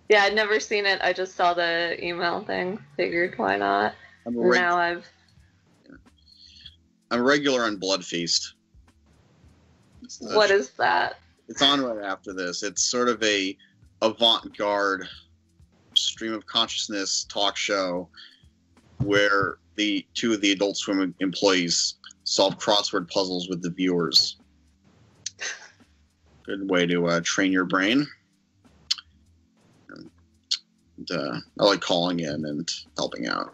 Yeah, I'd never seen it. I just saw the email thing. Figured why not? I'm a Now I've. I'm regular on Blood Feast. What is that? It's on right after this. It's sort of a avant-garde stream of consciousness talk show where the two of the Adult Swim employees solve crossword puzzles with the viewers. Good way to train your brain. And, I like calling in and helping out.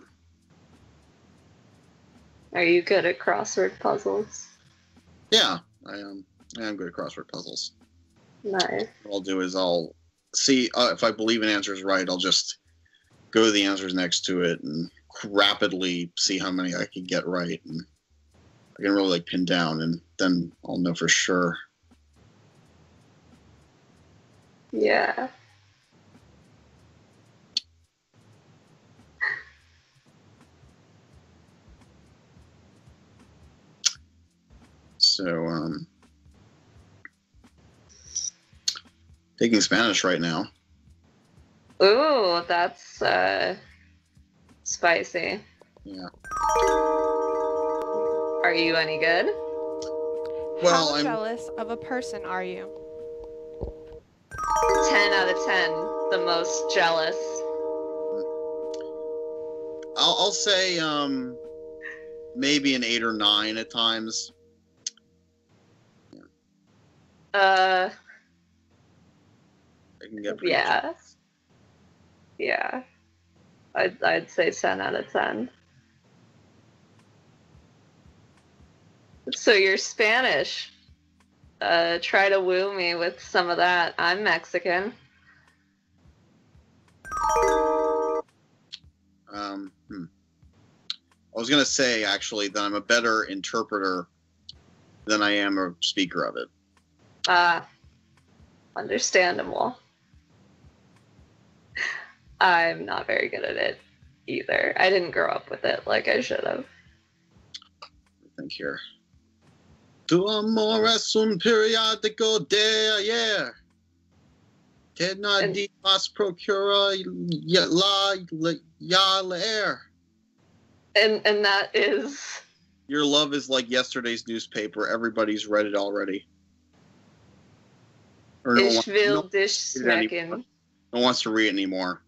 Are you good at crossword puzzles? Yeah, I am. I am good at crossword puzzles. Nice. What I'll do is I'll see if I believe an answer is right. I'll just go to the answers next to it and rapidly see how many I can get right, and I can really like pin down, and then I'll know for sure. Yeah. So, taking Spanish right now. Ooh, that's spicy. Yeah. Are you any good? Well, How I'm jealous of a person are you? 10 out of 10. The most jealous. I'll say maybe an 8 or 9 at times. I can get pretty jealous. Yeah. I'd say 10 out of 10. So you're Spanish. Try to woo me with some of that. I'm Mexican. I was gonna say actually that I'm a better interpreter than I am a speaker of it. Understandable. I'm not very good at it either. I didn't grow up with it like I should have. I think here. Tu amor es un periódico de ayer. Que nadie más procura ya leer. And that is... Your love is like yesterday's newspaper. Everybody's read it already. Or Ich will dich schmecken. No one wants to read it anymore.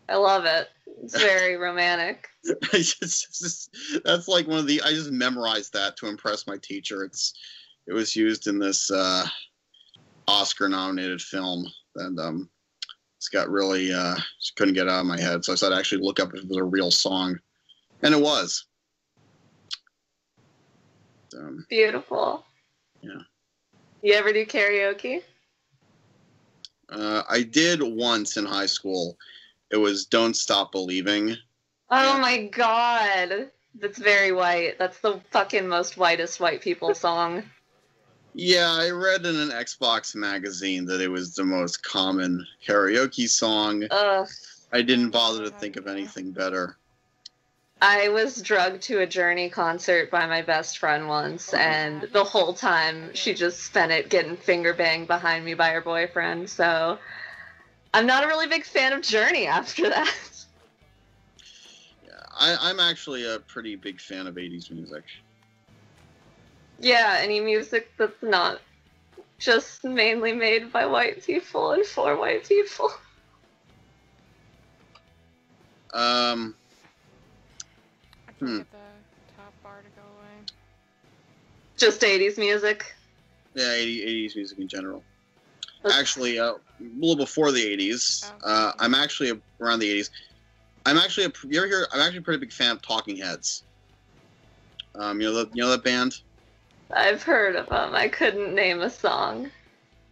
I love it. It's very romantic. That's like one of the... I just memorized that to impress my teacher. It was used in this Oscar-nominated film. And it's got really... just couldn't get it out of my head. So I said I'd actually look up if it was a real song. And it was. Beautiful. Yeah. You ever do karaoke? I did once in high school. It was Don't Stop Believing. Oh my god. That's very white. That's the fucking most whitest white people song. Yeah, I read in an Xbox magazine that it was the most common karaoke song. Ugh. I didn't bother to think of anything better. I was drugged to a Journey concert by my best friend once, and the whole time she just spent it getting finger banged behind me by her boyfriend, so I'm not a really big fan of Journey after that. Yeah, I'm actually a pretty big fan of 80s music. Yeah, any music that's not just mainly made by white people and for white people. I can't get the top bar to go away. Just 80s music? Yeah, 80s music in general. Actually, a little before the 80s. I'm actually around the 80s. I'm actually a pretty big fan of Talking Heads. You know that band? I've heard of them. I couldn't name a song.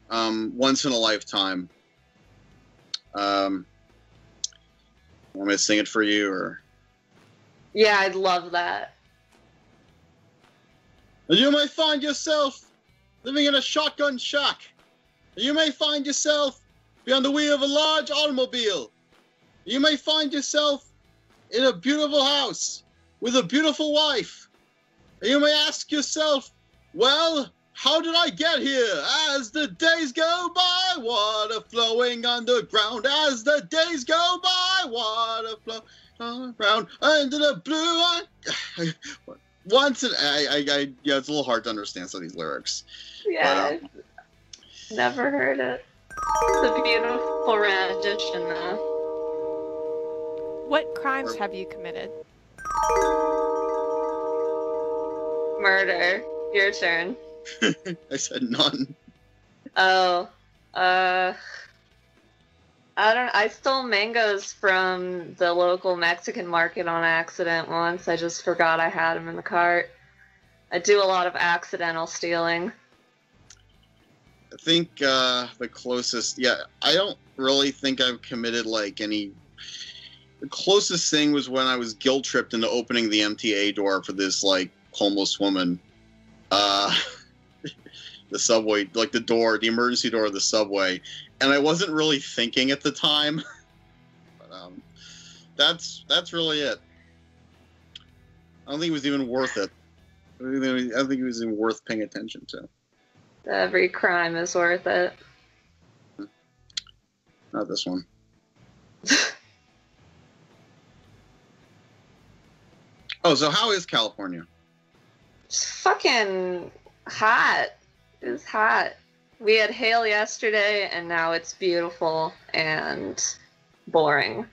Once in a Lifetime. Want me to sing it for you, or? Yeah, I'd love that. And you may find yourself living in a shotgun shack. And you may find yourself behind the wheel of a large automobile. You may find yourself in a beautiful house with a beautiful wife. And you may ask yourself, well, How did I get here? As the days go by, water flowing underground. As the days go by, water flowing around under the blue. Once and yeah, it's a little hard to understand some of these lyrics. Yeah, never heard it. It's a beautiful rendition, though. What crimes have you committed? Murder. Your turn. I said none. Oh, I stole mangoes from the local Mexican market on accident once. I just forgot I had them in the cart. I do a lot of accidental stealing. I think the closest, I don't really think I've committed like any. The closest thing was when I was guilt tripped into opening the MTA door for this like homeless woman. The subway, like the emergency door of the subway, and I wasn't really thinking at the time. But that's really it. I don't think it was even worth it. I don't think it was even worth paying attention to. Every crime is worth it. Not this one. Oh, so how is California? It's fucking hot. It's hot. We had hail yesterday, and now it's beautiful and boring.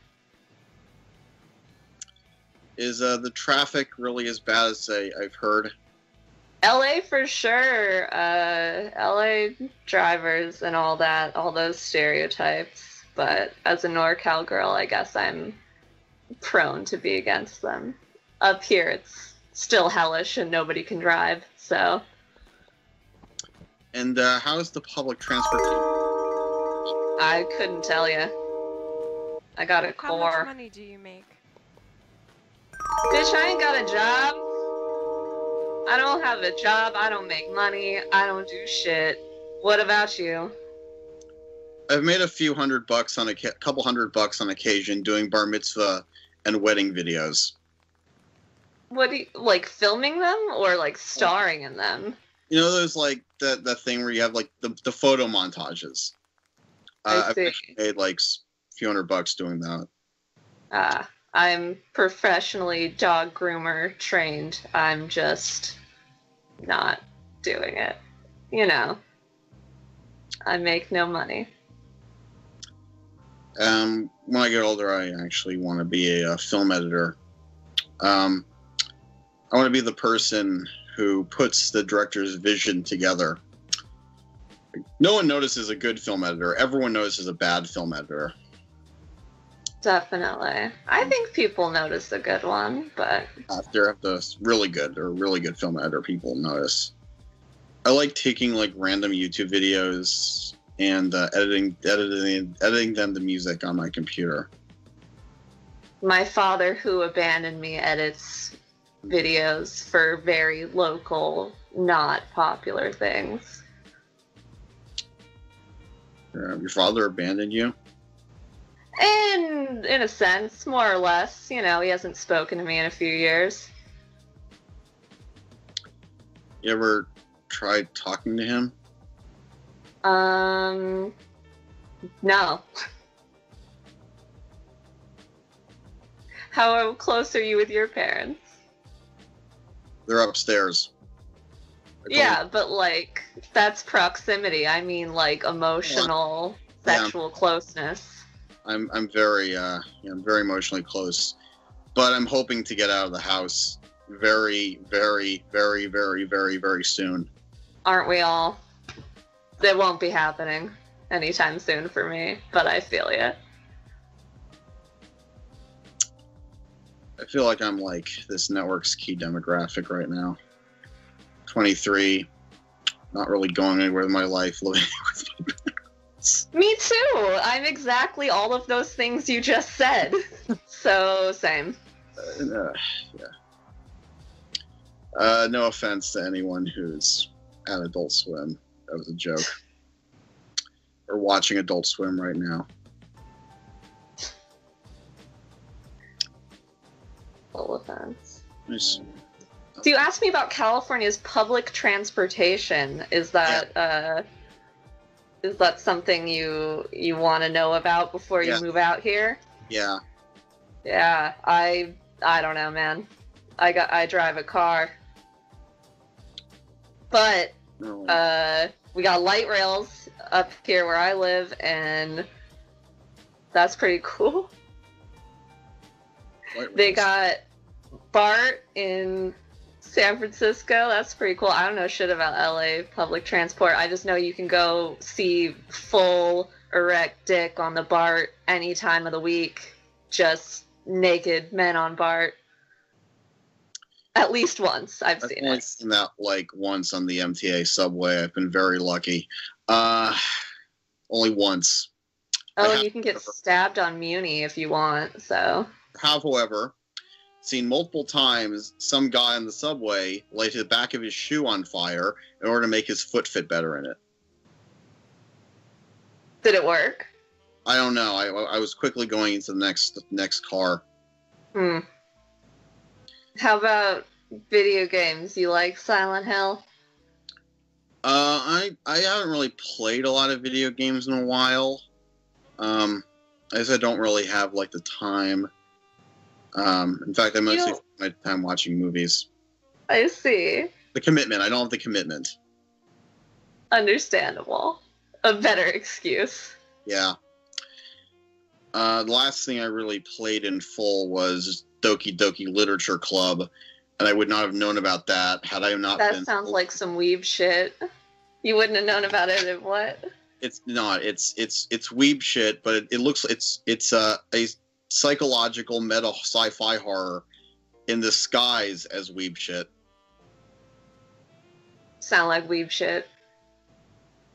Is the traffic really as bad as I've heard? LA for sure. LA drivers and all that, all those stereotypes. But as a NorCal girl, I guess I'm prone to be against them. Up here, it's still hellish and nobody can drive, so. And how's the public transportation? I couldn't tell you. I got a How core. much money do you make? Bitch, I ain't got a job. I don't have a job. I don't make money. I don't do shit. What about you? I've made a few $100 on couple $100 on occasion doing bar mitzvah and wedding videos. What do you, like filming them or like starring in them? You know those like that thing where you have like the photo montages. I've actually made like a few $100 doing that. I'm professionally dog groomer trained. I'm just not doing it. You know, I make no money. When I get older, I actually want to be a film editor. I want to be the person who puts the director's vision together. No one notices a good film editor. Everyone notices a bad film editor. Definitely. I think people notice a good one, but... After the really good film editor, people notice. I like taking like random YouTube videos and editing them to music on my computer. My father, who abandoned me, edits videos for very local, not popular things. Your father abandoned you? In a sense, more or less. You know, he hasn't spoken to me in a few years. You ever tried talking to him? No. How close are you with your parents? They're upstairs. Yeah, but like, that's proximity. I mean, like, emotional, sexual closeness. I'm very emotionally close, but I'm hoping to get out of the house very, very, very, very, very, very soon. Aren't we all? It won't be happening anytime soon for me, but I feel you. I feel like I'm like this network's key demographic right now. 23, not really going anywhere with my life, living with my parents. Me too. I'm exactly all of those things you just said. So, same. No offense to anyone who's at Adult Swim. That was a joke. Or watching Adult Swim right now. Full offense. I So you asked me about California's public transportation. Is that something you want to know about before you move out here? Yeah. Yeah, I don't know, man. I drive a car. But we got light rails up here where I live, and that's pretty cool. They got BART in San Francisco. That's pretty cool. I don't know shit about LA public transport. I just know you can go see full erect dick on the BART any time of the week. Just naked men on BART. At least once I've seen it. I've only seen that like once on the MTA subway. I've been very lucky. Only once. Oh, and you can get stabbed on Muni if you want, so. However, seen multiple times some guy on the subway light the back of his shoe on fire in order to make his foot fit better in it. Did it work? I don't know. I was quickly going into the next car. How about video games? You like Silent Hill? I haven't really played a lot of video games in a while. I guess I don't really have like the time. In fact, I mostly spend my time watching movies. I see. The commitment. I don't have the commitment. Understandable. A better excuse. Yeah. The last thing I really played in full was Doki Doki Literature Club, and I would not have known about that had I not been... That sounds like some weeb shit. You wouldn't have known about it in what? It's not. It's weeb shit, but it looks... It's a psychological meta sci-fi horror in disguise as weeb shit. Sound like weeb shit.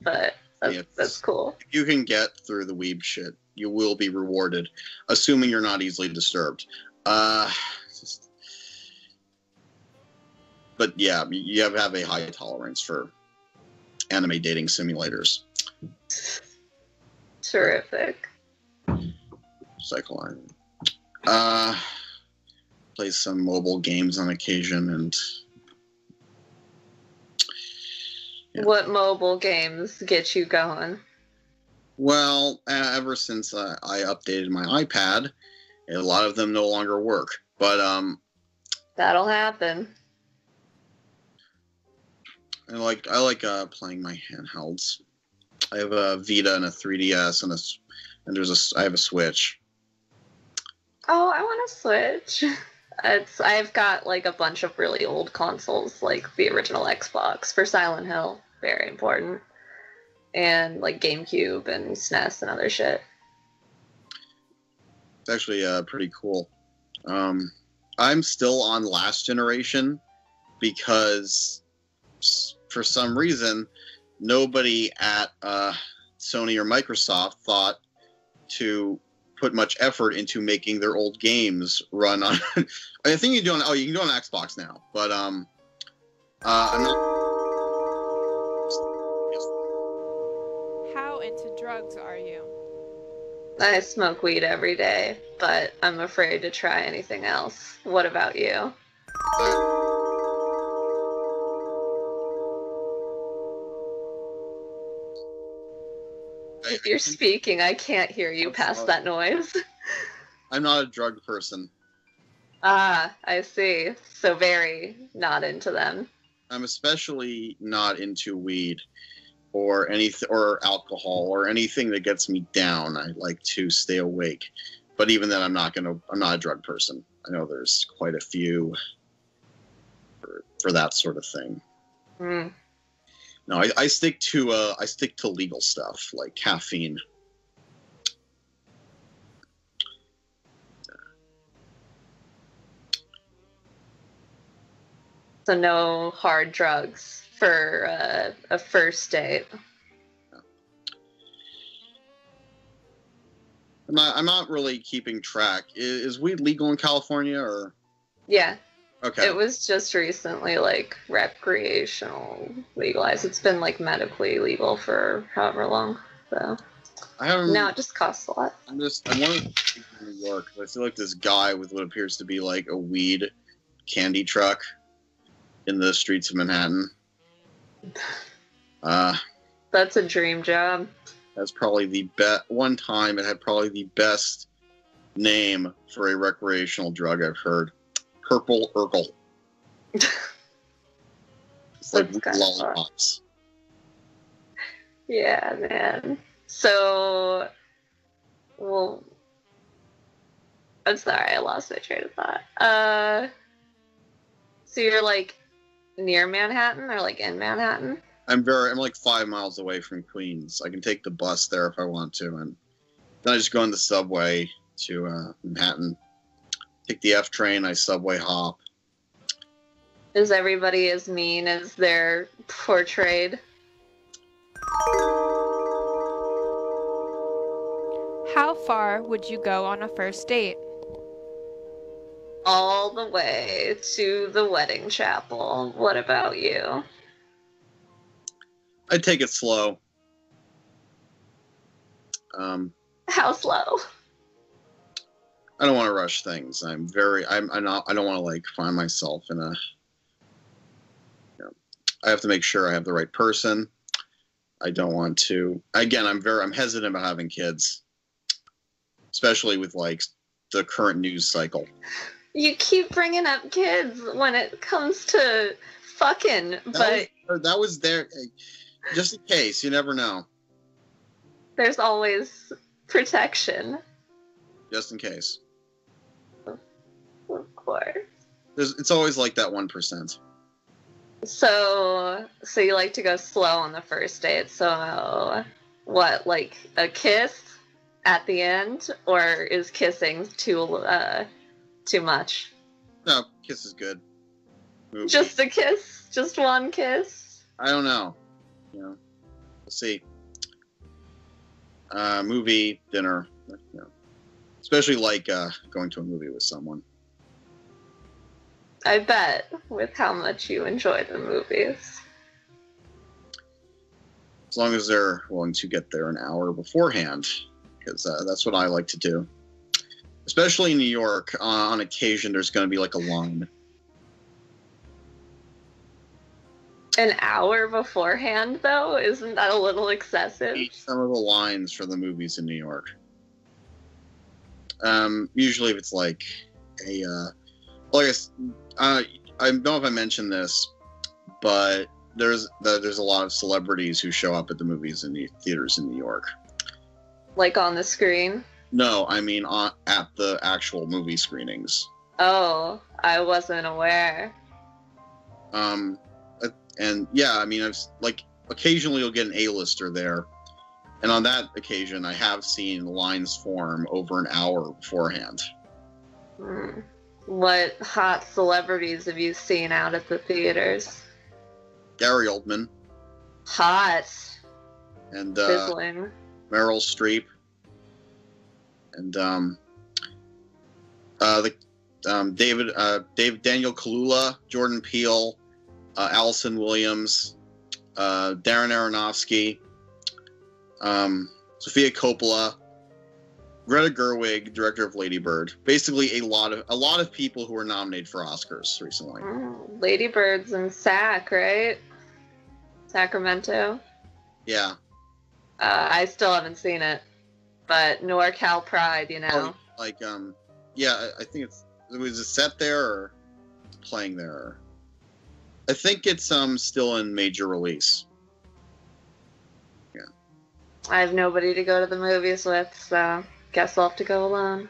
But that's cool. If you can get through the weeb shit, you will be rewarded, assuming you're not easily disturbed. But yeah, you have a high tolerance for anime dating simulators. Terrific. Cycling. Play some mobile games on occasion, and yeah. What mobile games get you going? Well, ever since I updated my iPad, a lot of them no longer work. But that'll happen. I like playing my handhelds. I have a Vita and a 3DS and I have a Switch. Oh, I want a Switch. I've got like a bunch of really old consoles, like the original Xbox for Silent Hill, very important, and like GameCube and SNES and other shit. It's actually pretty cool. I'm still on last generation because for some reason nobody at Sony or Microsoft thought to put much effort into making their old games run on. I think you can do on Xbox now, but I'm not. How into drugs are you? I smoke weed every day, but I'm afraid to try anything else. What about you? If you're speaking, I can't hear you past that noise. I'm not a drug person. Ah, I see. So very not into them. I'm especially not into weed or anything or alcohol or anything that gets me down. I like to stay awake. But even then I'm not a drug person. I know there's quite a few for that sort of thing. No, I stick to legal stuff like caffeine. So no hard drugs for a first date. I'm not really keeping track. Is weed legal in California or? Yeah. Okay. It was just recently like recreational legalized. It's been like medically legal for however long. So now it just costs a lot. I want to in New York. I feel like this guy with what appears to be like a weed candy truck in the streets of Manhattan. That's a dream job. That's probably the best. One time it had probably the best name for a recreational drug I've heard. Purple Urkel. It's like lollipops. Yeah, man. So, well, I'm sorry, I lost my train of thought. So you're like near Manhattan or like in Manhattan? I'm like 5 miles away from Queens. I can take the bus there if I want to, and then I just go on the subway to Manhattan. Take the F train, I subway hop. Is everybody as mean as they're portrayed? How far would you go on a first date? All the way to the wedding chapel. What about you? I take it slow. How slow? I don't want to rush things. I'm not. I don't want to like find myself in a. I have to make sure I have the right person. I don't want to. Again, I'm hesitant about having kids, especially with like the current news cycle. You keep bringing up kids when it comes to fucking, but that was there. Just in case, you never know. There's always protection. Just in case. Of course. It's always like that 1%. So you like to go slow on the first date. So what, like a kiss at the end, or is kissing too much? No, kiss is good. Movie. Just a kiss? Just one kiss? I don't know. We'll see. Movie, dinner, especially like going to a movie with someone. I bet, with how much you enjoy the movies. As long as they're willing to get there an hour beforehand, because that's what I like to do. Especially in New York, on occasion, there's going to be like a line. An hour beforehand, though? Isn't that a little excessive? Some of the lines for the movies in New York. Usually if it's like a... well, I guess... I don't know if I mentioned this, but there's a lot of celebrities who show up at the movies in the theaters in New York. Like on the screen? No, I mean at the actual movie screenings. Oh, I wasn't aware. And yeah, I mean, I've like occasionally you'll get an A-lister there, and on that occasion, I have seen lines form over an hour beforehand. What hot celebrities have you seen out at the theaters? Gary Oldman. Hot. And Sizzling. Meryl Streep. And Daniel Kaluuya, Jordan Peele, Allison Williams, Darren Aronofsky, Sofia Coppola, Greta Gerwig, director of Lady Bird. Basically, a lot of people who were nominated for Oscars recently. Lady Bird's in Sac, right? Sacramento. Yeah. I still haven't seen it, but NorCal Pride, you know. Yeah, I think was it set there or playing there? I think it's still in major release. Yeah. I have nobody to go to the movies with, so guess I'll have to go alone.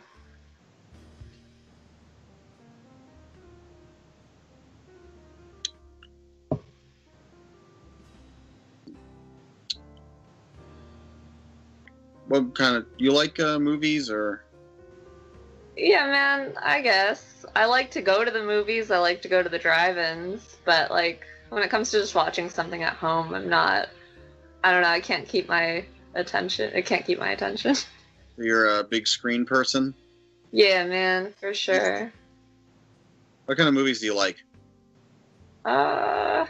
What kind of you like movies or? Yeah, man, I guess. I like to go to the movies, I like to go to the drive-ins, but, like, when it comes to just watching something at home, I don't know, I can't keep my attention. You're a big screen person? Yeah, man, for sure. What kind of movies do you like? I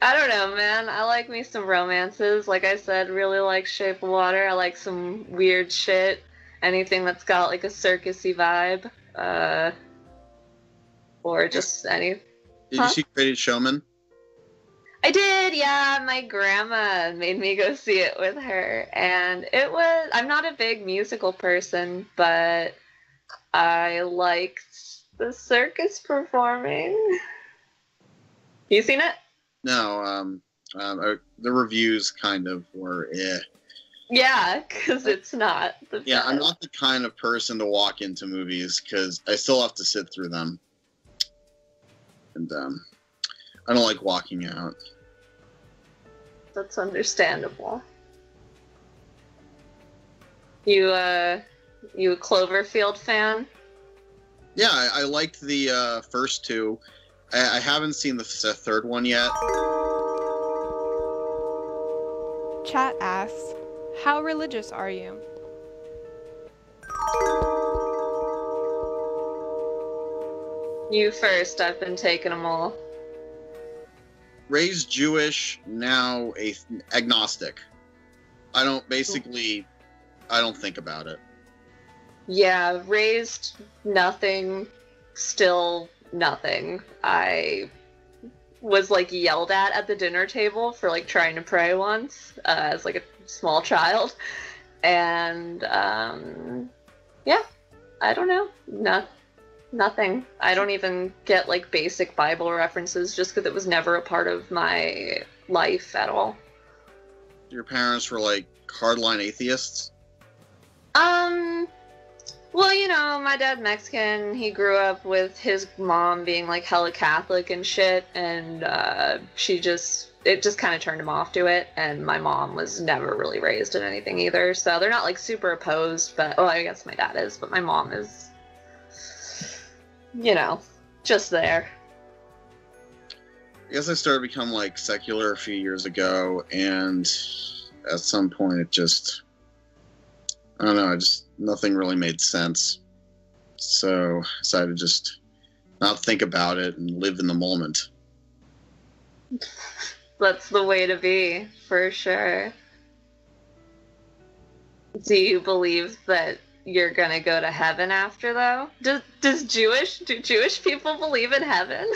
don't know, man. I like me some romances. Like I said, really like Shape of Water. I like some weird shit. Anything that's got like a circusy vibe. or just any. Did you see Greatest Showman? I did, yeah. My grandma made me go see it with her, and it was. I'm not a big musical person, but I liked the circus performing. You seen it? No. The reviews kind of were Yeah, because it's not the best. Yeah, I'm not the kind of person to walk into movies because I still have to sit through them, and I don't like walking out. That's understandable. You a Cloverfield fan? Yeah, I liked the first two. I haven't seen the third one yet. Chat asks, how religious are you? You first. I've been taking them all. Raised Jewish, now agnostic. I don't think about it. Yeah, raised nothing, still nothing. I was like yelled at the dinner table for like trying to pray once as like a small child, and yeah, I don't know, nothing. I don't even get like basic Bible references just because it was never a part of my life at all. Your parents were like hardline atheists? Well, you know, my dad's Mexican. He grew up with his mom being like hella Catholic and shit, and it just kind of turned him off to it. And my mom was never really raised in anything either, so they're not like super opposed. But I guess my dad is, but my mom is, you know, just there. I guess I started to become like secular a few years ago, and at some point it just, I don't know, nothing really made sense. So I decided to just not think about it and live in the moment. That's the way to be, for sure. Do you believe that you're gonna go to heaven after, though? Do Jewish people believe in heaven?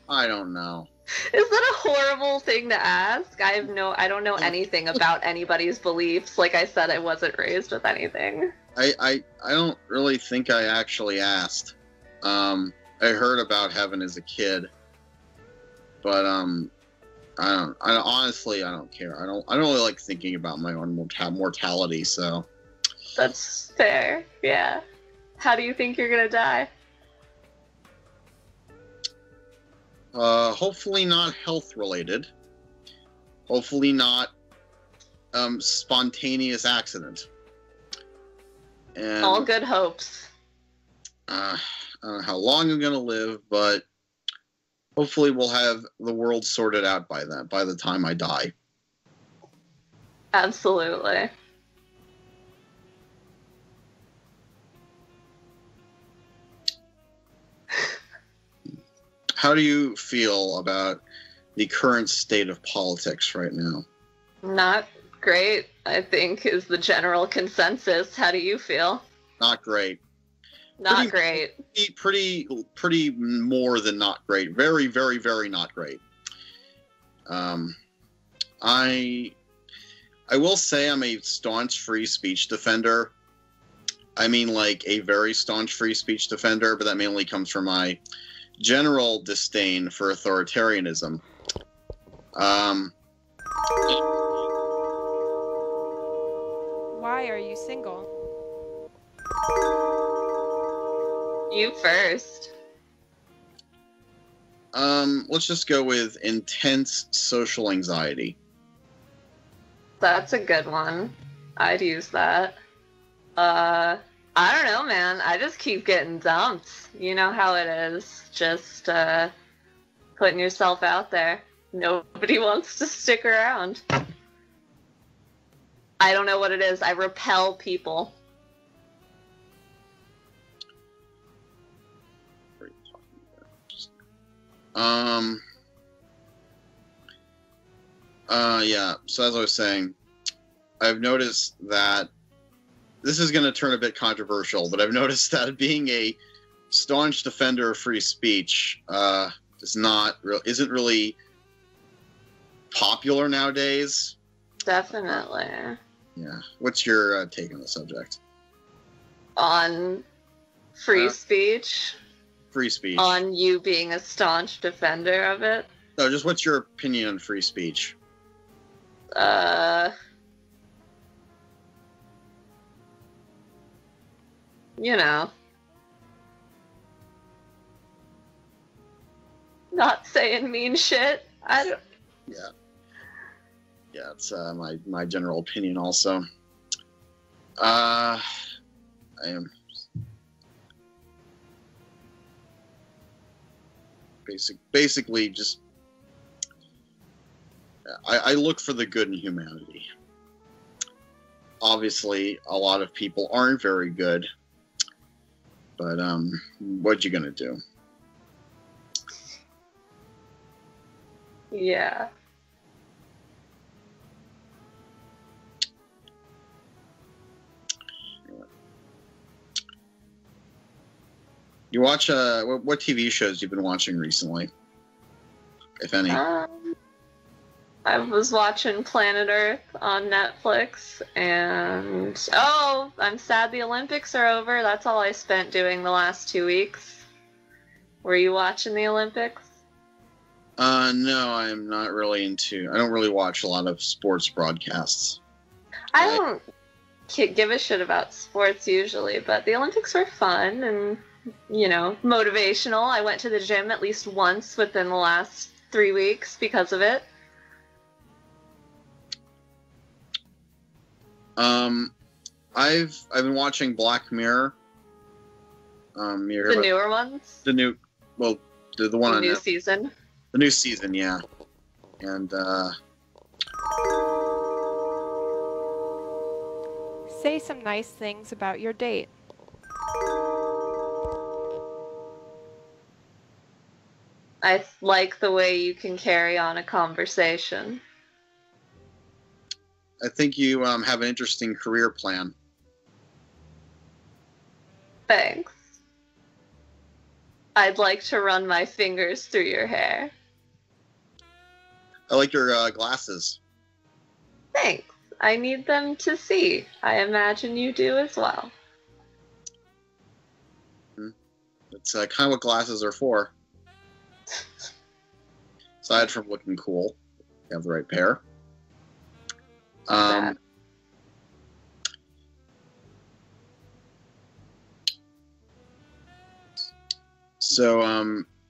I don't know. Is that a horrible thing to ask? I don't know anything about anybody's beliefs. Like I said, I wasn't raised with anything. I don't really think I actually asked. I heard about heaven as a kid, but honestly, I don't care. I don't really like thinking about my own mortality. So that's fair. Yeah. How do you think you're gonna die? Hopefully not health related. Hopefully not spontaneous accident. And all good hopes. I don't know how long I'm gonna live, but hopefully we'll have the world sorted out by the time I die. Absolutely. How do you feel about the current state of politics right now? Not great, I think, is the general consensus. How do you feel? Not great. Not great. Pretty more than not great. Very, very, very not great. I will say I'm a staunch free speech defender. I mean, like a very staunch free speech defender, but that mainly comes from my general disdain for authoritarianism. Why are you single? You first. Let's just go with intense social anxiety. That's a good one. I'd use that. I don't know, man. I just keep getting dumped. You know how it is. Just putting yourself out there. Nobody wants to stick around. I don't know what it is. I repel people. Yeah, so as I was saying, I've noticed that this is going to turn a bit controversial, but I've noticed that being a staunch defender of free speech isn't really popular nowadays. Definitely. Yeah. What's your take on the subject? On free speech? Free speech. On you being a staunch defender of it? No, just what's your opinion on free speech? You know. Not saying mean shit. I don't... Yeah. Yeah, it's my general opinion also. I am basically just I look for the good in humanity. Obviously, a lot of people aren't very good, but what you gonna do? Yeah. You watch what TV shows you've been watching recently, if any? I was watching Planet Earth on Netflix, and I'm sad the Olympics are over. That's all I spent doing the last 2 weeks. Were you watching the Olympics? No, I'm not really into. I don't really watch a lot of sports broadcasts. I don't give a shit about sports usually, but the Olympics were fun and, you know, motivational. I went to the gym at least once within the last 3 weeks because of it. I've been watching Black Mirror. The newer ones? The one on new season. The new season, yeah. And say some nice things about your date. I like the way you can carry on a conversation. I think you have an interesting career plan. Thanks. I'd like to run my fingers through your hair. I like your glasses. Thanks. I need them to see. I imagine you do as well. It's kind of what glasses are for. Aside from looking cool, you have the right pair. So,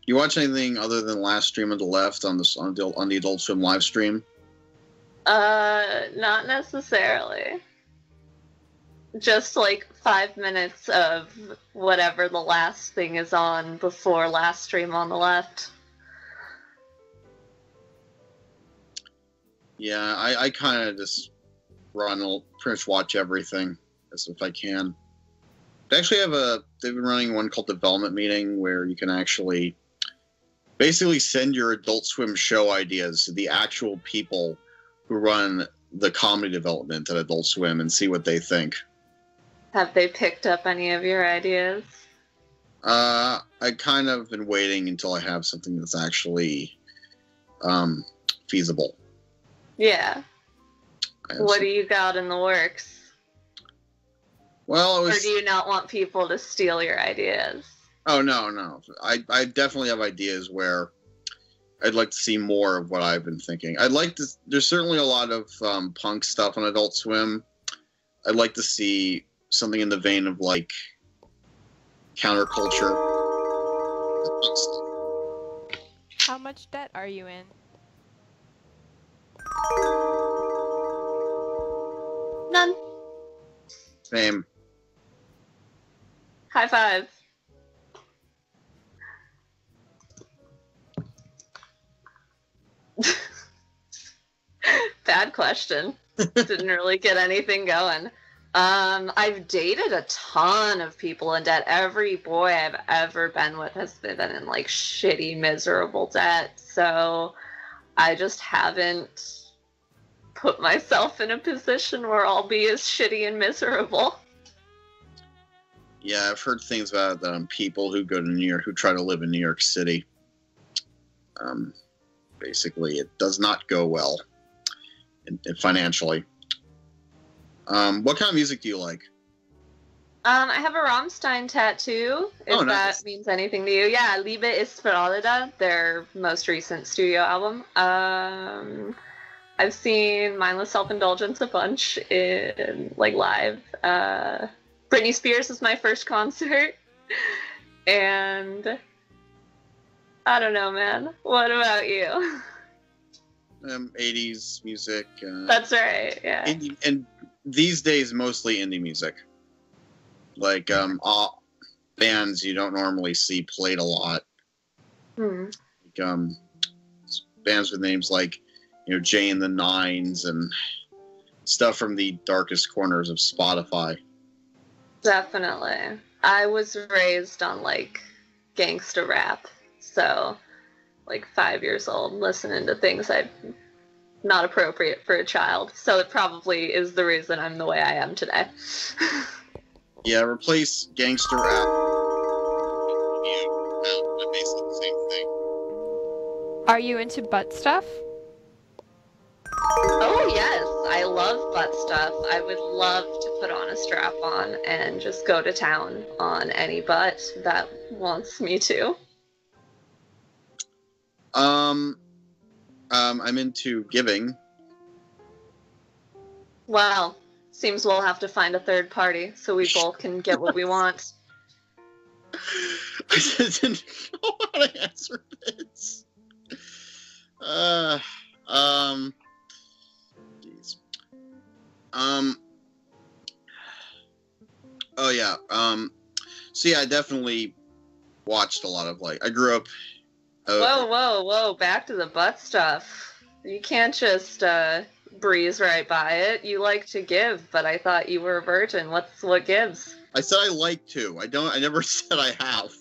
you watch anything other than Last Stream on the Left on the Adult Swim live stream? Not necessarily. Just like 5 minutes of whatever the last thing is on before Last Stream on the Left. Yeah, I kind of just pretty much watch everything as if I can. They actually they've been running one called Development Meeting where you can actually basically send your Adult Swim show ideas to the actual people who run the comedy development at Adult Swim and see what they think. Have they picked up any of your ideas? I kind of been waiting until I have something that's actually feasible. Yeah. What do you got in the works? Well, or do you not want people to steal your ideas? Oh, no. I definitely have ideas where I'd like to see more of what I've been thinking. There's certainly a lot of punk stuff on Adult Swim. I'd like to see something in the vein of, like, counterculture. How much debt are you in? None. Same. High five. Bad question. Didn't really get anything going. I've dated a ton of people in debt. Every boy I've ever been with has been in like shitty, miserable debt. So I just haven't put myself in a position where I'll be as shitty and miserable. Yeah, I've heard things about people who go to New York, who try to live in New York City. Basically, it does not go well financially. What kind of music do you like? I have a Rammstein tattoo, if nice. that means anything to you. Yeah, Liebe ist Veraltet, their most recent studio album. I've seen Mindless Self-Indulgence a bunch in, like, live. Britney Spears was my first concert. And I don't know, man. What about you? 80s music. That's right, yeah. Indie, and these days, mostly indie music. Like, bands you don't normally see played a lot. Like, bands with names like, Jay and the Nines and stuff from the darkest corners of Spotify. Definitely. I was raised on, like, gangsta rap, so, like, 5 years old, listening to things not appropriate for a child, so it probably is the reason I'm the way I am today. Yeah, replace gangster rap. Basically the same thing. Are you into butt stuff? Oh, yes. I love butt stuff. I would love to put on a strap-on and just go to town on any butt that wants me to. I'm into giving. Well, seems we'll have to find a third party so we both can get what we want. I didn't know how to answer this. Jeez. Oh yeah. So yeah, I definitely watched a lot of, like, I grew up. Whoa! Back to the butt stuff. You can't just breeze right by it. You like to give, but I thought you were a virgin. What gives? I said I like to. I never said I have.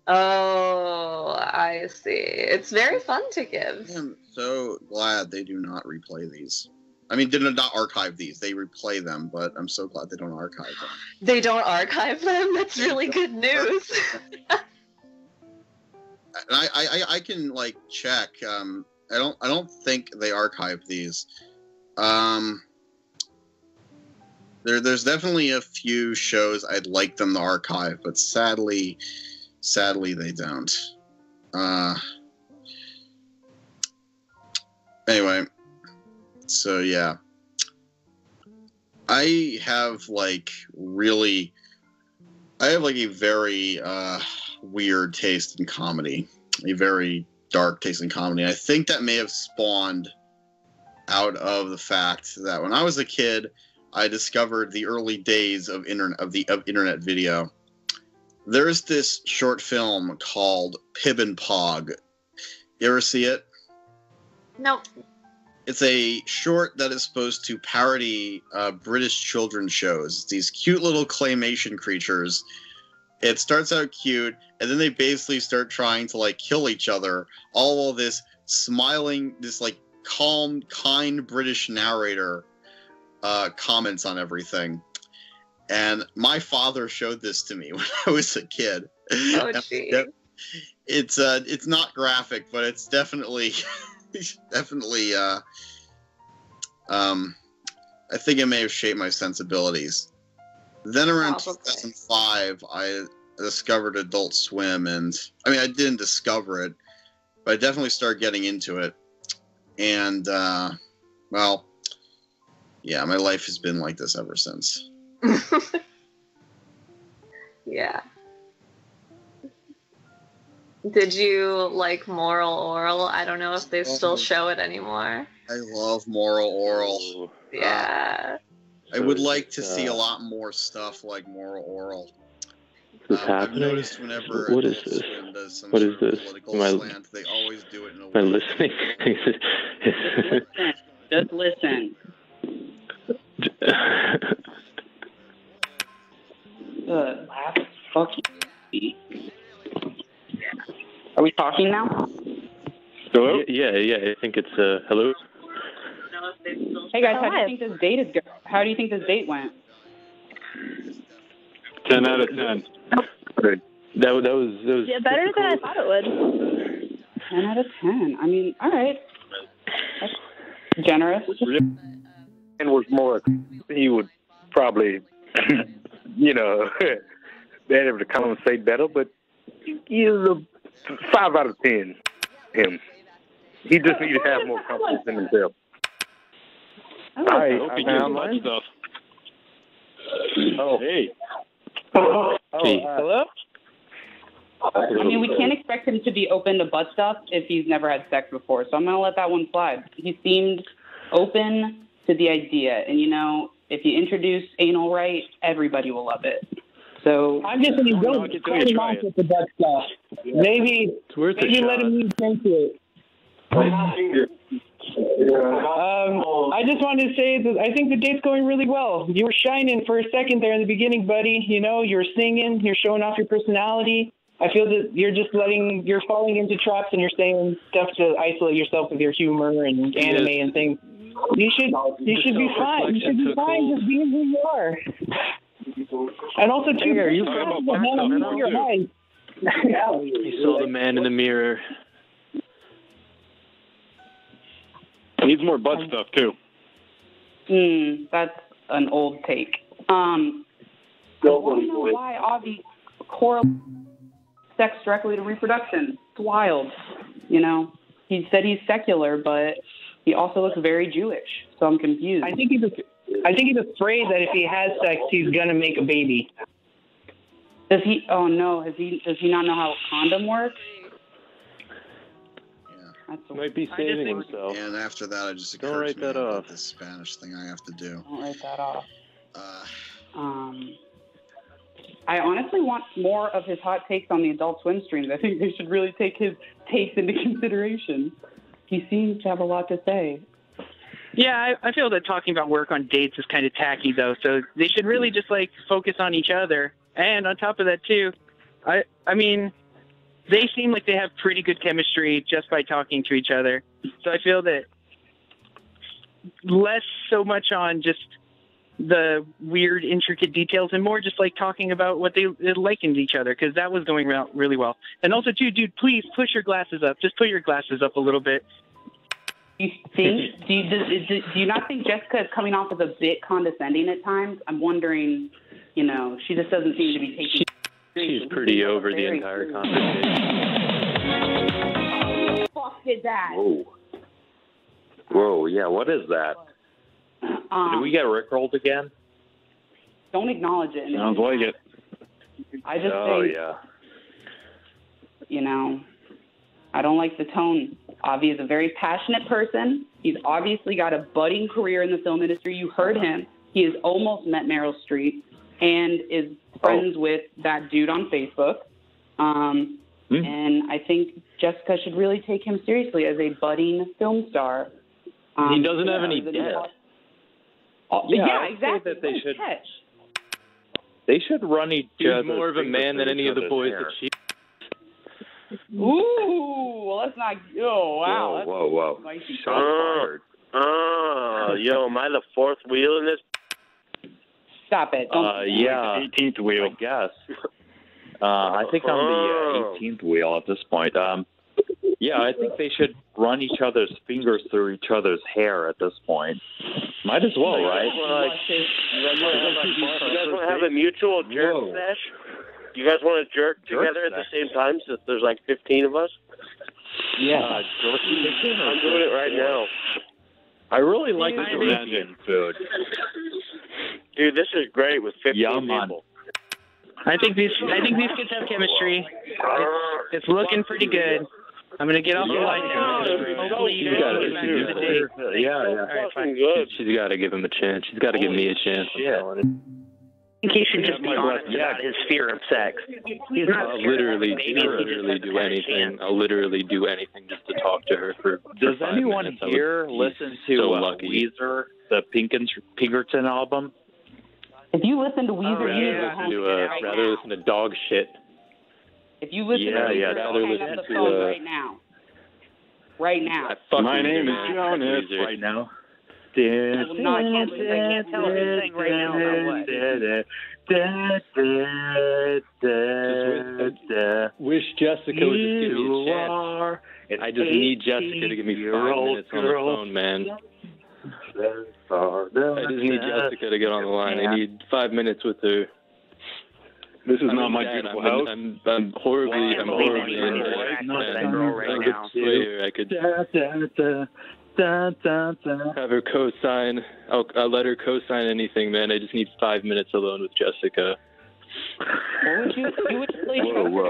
Oh, I see. It's very fun to give. I'm so glad they do not replay these. I mean, did not archive these. They replay them, but I'm so glad they don't archive them. They don't archive them? That's really good news. And I can, like, check. I don't think they archive these. There's definitely a few shows I'd like them to archive, but sadly they don't. Anyway, so yeah, I have a very weird taste in comedy, a very dark taste in comedy. I think that may have spawned out of the fact that when I was a kid, I discovered the early days of internet video. There's this short film called Pib and Pog. You ever see it? Nope. It's a short that is supposed to parody British children's shows. It's these cute little claymation creatures. It starts out cute, and then they basically start trying to, like, kill each other. All of this smiling, this, like, calm, kind British narrator comments on everything. And my father showed this to me when I was a kid. Oh, gee. It's not graphic, but it's definitely I think it may have shaped my sensibilities. Then around 2005, I discovered Adult Swim, and I mean, I didn't discover it, but I definitely started getting into it. And well, yeah, my life has been like this ever since. Yeah. Did you like Moral Oral? I don't know if they still show it anymore. I love Moral Oral. Yeah. I would like to see a lot more stuff like Moral Oral. What's happening? I've noticed whenever What is this? does some What sort is this? of political slant, they always do it in a Am I way. listening? Just listen. Fuck you. Are we talking now? Hello? Yeah, I think it's, hello? Hey guys, how do you think this date is going? How do you think this date went? 10 out of 10. Good. That was Yeah, better than I thought it would. 10 out of 10. I mean, all right. That's generous. And was more, he would probably, you know, be able to compensate better, but he's a 5 out of 10. Him. He just needs to have more confidence in himself. I hope he gets much stuff. Oh, hey. Hello? I mean, we can't expect him to be open to butt stuff if he's never had sex before, so I'm going to let that one slide. He seemed open to the idea, and, you know, if you introduce anal right, everybody will love it. So I'm just saying, don't cut him off with the butt stuff. Maybe let him use into it. I just wanted to say that I think the date's going really well. You were shining for a second there in the beginning, buddy. You know, you were singing, you're showing off your personality. I feel that you're falling into traps and you're saying stuff to isolate yourself with your humor and anime and things. You should be fine. You should be fine just being who you are. And also, too, you saw the man in the mirror. Needs more butt stuff, too. That's an old take. I don't know why Avi correlates sex directly to reproduction. It's wild. You know, he said he's secular, but he also looks very Jewish, so I'm confused. I think he's afraid that if he has sex, he's gonna make a baby. Does he? Oh no! Does he not know how a condom works? Yeah. Might be saving himself. And after that, I just Don't write that off. This Spanish thing I have to do. Don't write that off. I honestly want more of his hot takes on the Adult Swim streams. I think they should really take his takes into consideration. He seems to have a lot to say. Yeah, I feel that talking about work on dates is kind of tacky, though. So they should really just focus on each other. And on top of that, too, I mean, they seem like they have pretty good chemistry just by talking to each other. So I feel that less so much on just the weird, intricate details and more just talking about what they like in each other, because that was going really well. And also, too, dude, please push your glasses up. Just put your glasses up a little bit. You think? Do you not think Jessica is coming off as a bit condescending at times? I'm wondering, you know, she just doesn't seem to be taking. She's pretty over the entire conversation. Who the fuck did that? Whoa, yeah, what is that? Did we get rickrolled again? Don't acknowledge it. Sounds like it. I just think, yeah. You know, I don't like the tone. Avi is a very passionate person. He's obviously got a budding career in the film industry. You heard him. He has almost met Meryl Streep and is friends with that dude on Facebook. And I think Jessica should really take him seriously as a budding film star. He doesn't have any debt. Yeah, exactly. That they should run each other. He's more of a man than any of the boys that she. Ooh, well, let's not. Oh, wow. Whoa. Shots fired. Yo, am I the fourth wheel in this? Stop it. Yeah. 18th wheel. I guess. I think I'm the 18th wheel at this point. Yeah, I think they should run each other's fingers through each other's hair at this point. Might as well, right? You guys want to have a mutual jerk sesh? You guys want to jerk together at the same time since there's 15 of us? Yeah. I'm doing it right now. I really like this Indian food. Dude, this is great with 15 people. I think these kids have chemistry. It's looking pretty good. I'm gonna get off the line now. Hopefully you guys get back to the date. Yeah. All right, fine. She's got to give him a chance. She's got to give me a chance. I think he should just be honest about his fear of sex. He's not I'll literally do anything. I'll literally do anything just to talk to her for Does 5 anyone minutes. here listen to Weezer, the Pinkerton album? If you listen to Weezer, you need to rather listen to dog shit. If you listen to Weezer, hang up the phone right now. Right now. My name is Jonas. Right now. No, I can't tell if you sing right now about what. Wish Jessica would just give me a chance. I just need Jessica to give me 5 minutes on the phone, man. I just need Jessica to get on the line. I need 5 minutes with her. This is not my beautiful house. I'm horribly in I could have her co-sign. I'll let her co-sign anything, man. I just need 5 minutes alone with Jessica. You would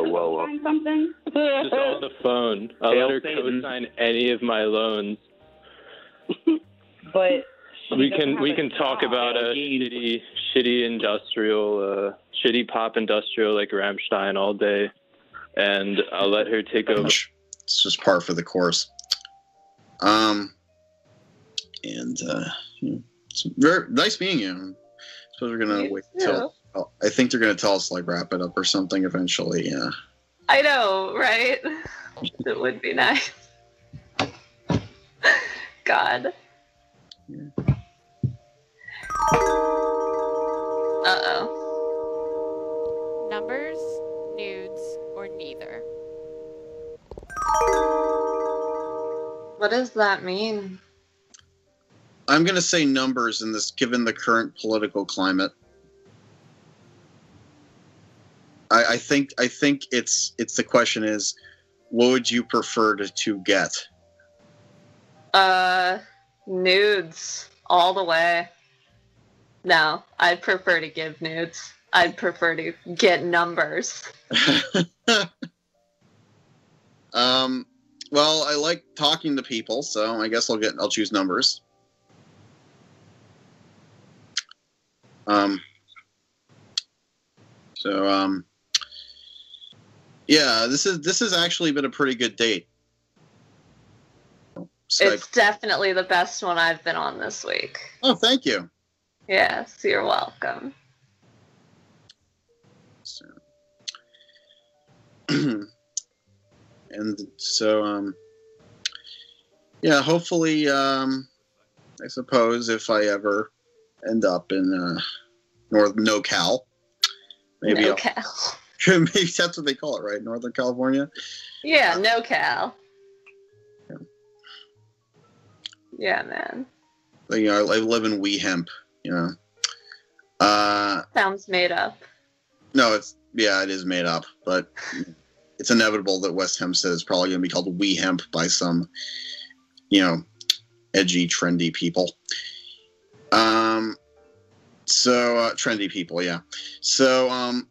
whoa. Something? Just on the phone. I'll let her co-sign any of my loans. But we can talk about a shitty industrial, shitty pop industrial like Rammstein all day, and I'll let her take over. It's just par for the course. It's very nice meeting you. I suppose we're gonna wait until. I think they're gonna tell us like wrap it up or something eventually. Yeah. I know, right? It would be nice. God. Yeah. Uh-oh. Numbers, nudes, or neither? What does that mean? I'm gonna say numbers in this, given the current political climate. I think it's the question is, what would you prefer to get? Nudes all the way. No, I'd prefer to give nudes. I'd prefer to get numbers. Well, I like talking to people, so I guess I'll choose numbers. Yeah, this has actually been a pretty good date. Skype. It's definitely the best one I've been on this week. Oh, thank you. Yes, you're welcome. So, and so, yeah, hopefully, I suppose if I ever end up in North NoCal, maybe NoCal. Maybe that's what they call it, right? Northern California? Yeah, NoCal. Yeah, man. You know, I live in Weehemp, you know. Sounds made up. No, it is made up, but it's inevitable that West Hempstead is probably going to be called Weehemp by some, you know, edgy, trendy people. Trendy people, yeah. So,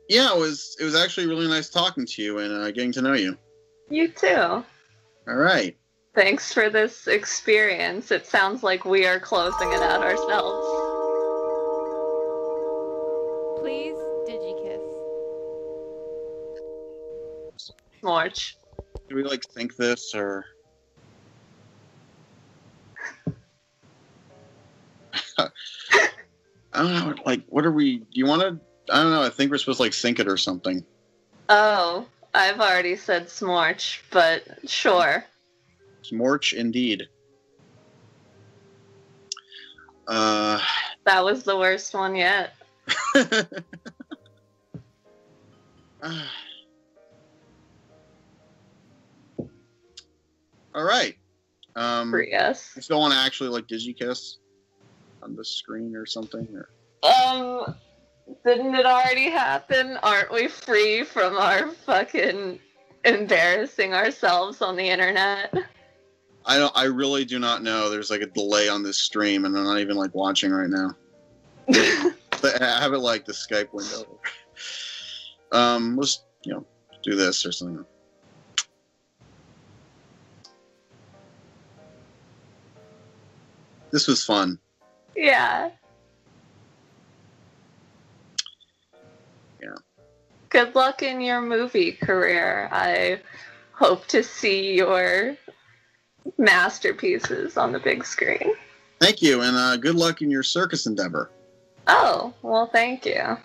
yeah, it was actually really nice talking to you and getting to know you. You too. All right. Thanks for this experience. It sounds like we are closing it out ourselves. Please, DIGIKISS. Morch. Do we like think this or? I don't know. Like, what are we? Do you want to? I don't know. I think we're supposed to like think it or something. Oh, I've already said smorch, but sure. Smorch indeed. That was the worst one yet. All right. Yes. You still want to actually like DIGIKISS on the screen or something? Or? Didn't it already happen? Aren't we free from our fucking embarrassing ourselves on the internet? I really do not know. There's like a delay on this stream, and I'm not even like watching right now. I have it like the Skype window. Let's do this or something. This was fun. Yeah. Yeah. Good luck in your movie career. I hope to see your masterpieces on the big screen. Thank you, and good luck in your circus endeavor. Oh, well, thank you.